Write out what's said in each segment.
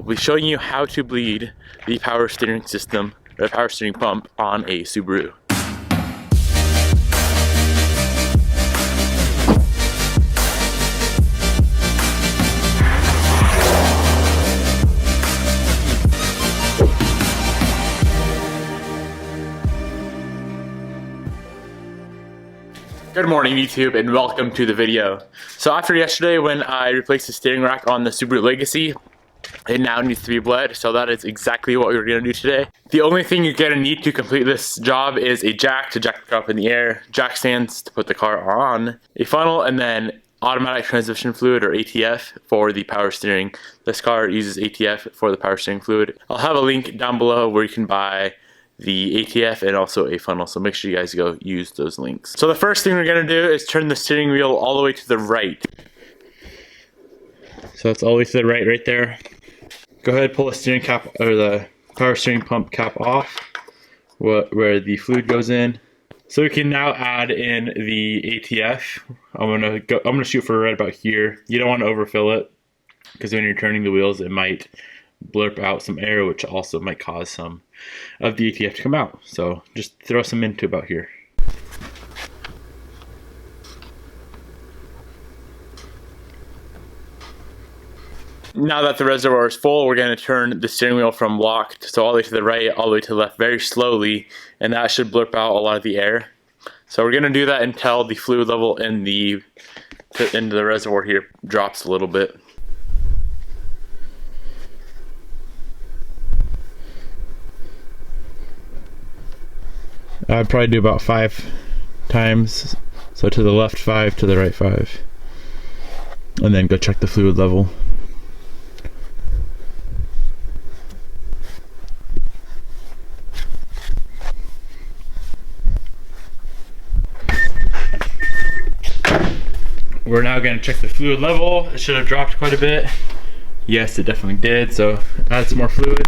be showing you how to bleed the power steering system, or the power steering pump on a Subaru. Good morning YouTube and welcome to the video. So after yesterday when I replaced the steering rack on the Subaru Legacy, it now needs to be bled, so that is exactly what we're going to do today. The only thing you're going to need to complete this job is a jack to jack the car up in the air, jack stands to put the car on, a funnel, and then automatic transmission fluid or ATF for the power steering. This car uses ATF for the power steering fluid. I'll have a link down below where you can buy the ATF and also a funnel, so make sure you guys go use those links. So the first thing we're going to do is turn the steering wheel all the way to the right. So it's all the way to the right there. Go ahead, pull the steering cap or the power steering pump cap off where the fluid goes in. So we can now add in the ATF. I'm gonna shoot for right about here. You don't want to overfill it because when you're turning the wheels it might blurp out some air, which also might cause some of the ATF to come out. So just throw some into about here. Now that the reservoir is full, we're going to turn the steering wheel from locked, so all the way to the right, all the way to the left very slowly, and that should blurp out a lot of the air. So we're going to do that until the fluid level in the reservoir here drops a little bit. I'd probably do about 5 times, so to the left 5, to the right 5, and then go check the fluid level. We're now going to check the fluid level. It should have dropped quite a bit. Yes, it definitely did, so add some more fluid.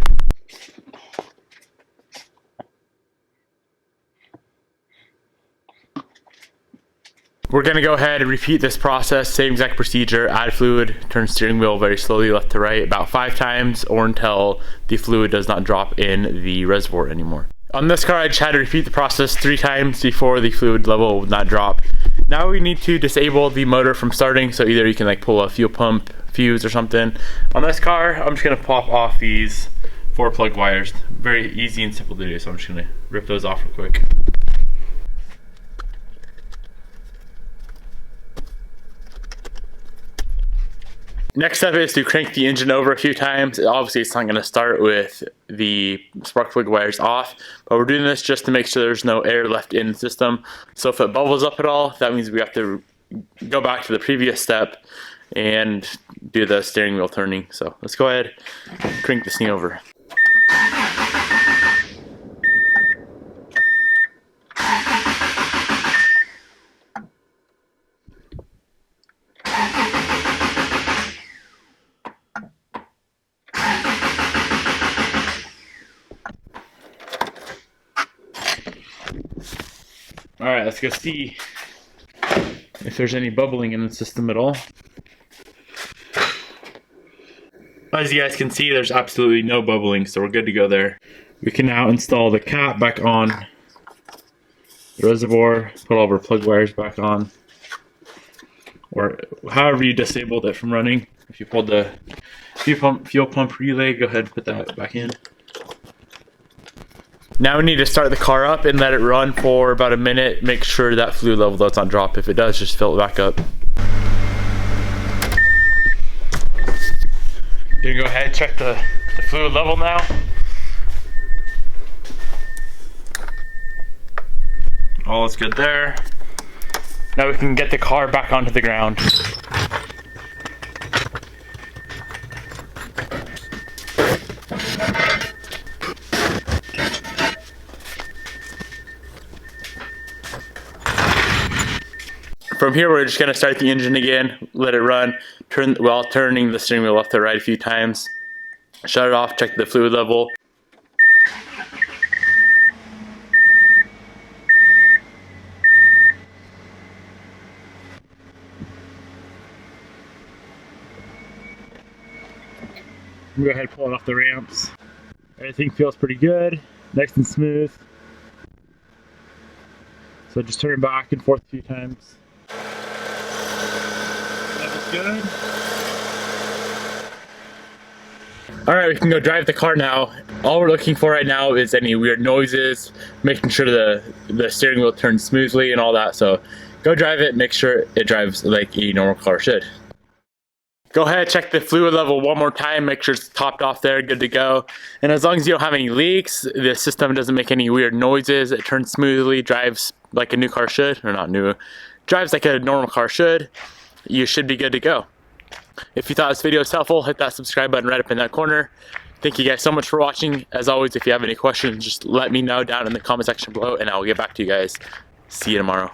We're going to go ahead and repeat this process, same exact procedure, add fluid, turn steering wheel very slowly left to right about 5 times or until the fluid does not drop in the reservoir anymore. On this car I just had to repeat the process 3 times before the fluid level would not drop. Now we need to disable the motor from starting, so either you can like pull a fuel pump fuse or something. On this car I'm just going to pop off these 4 plug wires. Very easy and simple to do, so I'm just going to rip those off real quick. Next step is to crank the engine over a few times. Obviously it's not going to start with the spark plug wires off, but we're doing this just to make sure there's no air left in the system. So if it bubbles up at all, that means we have to go back to the previous step and do the steering wheel turning. So let's go ahead and crank this thing over. Alright, let's go see if there's any bubbling in the system at all. As you guys can see, there's absolutely no bubbling, so we're good to go there. We can now install the cap back on the reservoir, put all of our plug wires back on, or however you disabled it from running. If you pulled the fuel pump relay, go ahead and put that back in. Now we need to start the car up and let it run for about a minute. Make sure that fluid level does not drop. If it does, just fill it back up. You can go ahead and check the fluid level now. All is good there. Now we can get the car back onto the ground. From here, we're just going to start the engine again, let it run, while turning the steering wheel left to right a few times. Shut it off, check the fluid level. I'm gonna go ahead and pull it off the ramps. Everything feels pretty good, nice and smooth. So just turn back and forth a few times. That was good. Alright, we can go drive the car now. All we're looking for right now is any weird noises, making sure the steering wheel turns smoothly and all that. So go drive it, make sure it drives like a normal car should. Go ahead, check the fluid level one more time, make sure it's topped off there, good to go. And as long as you don't have any leaks, the system doesn't make any weird noises, it turns smoothly, drives like a new car should, or not new, drives like a normal car should, you should be good to go. If you thought this video was helpful, hit that subscribe button right up in that corner. Thank you guys so much for watching. As always, if you have any questions, just let me know down in the comment section below and I'll get back to you guys. See you tomorrow.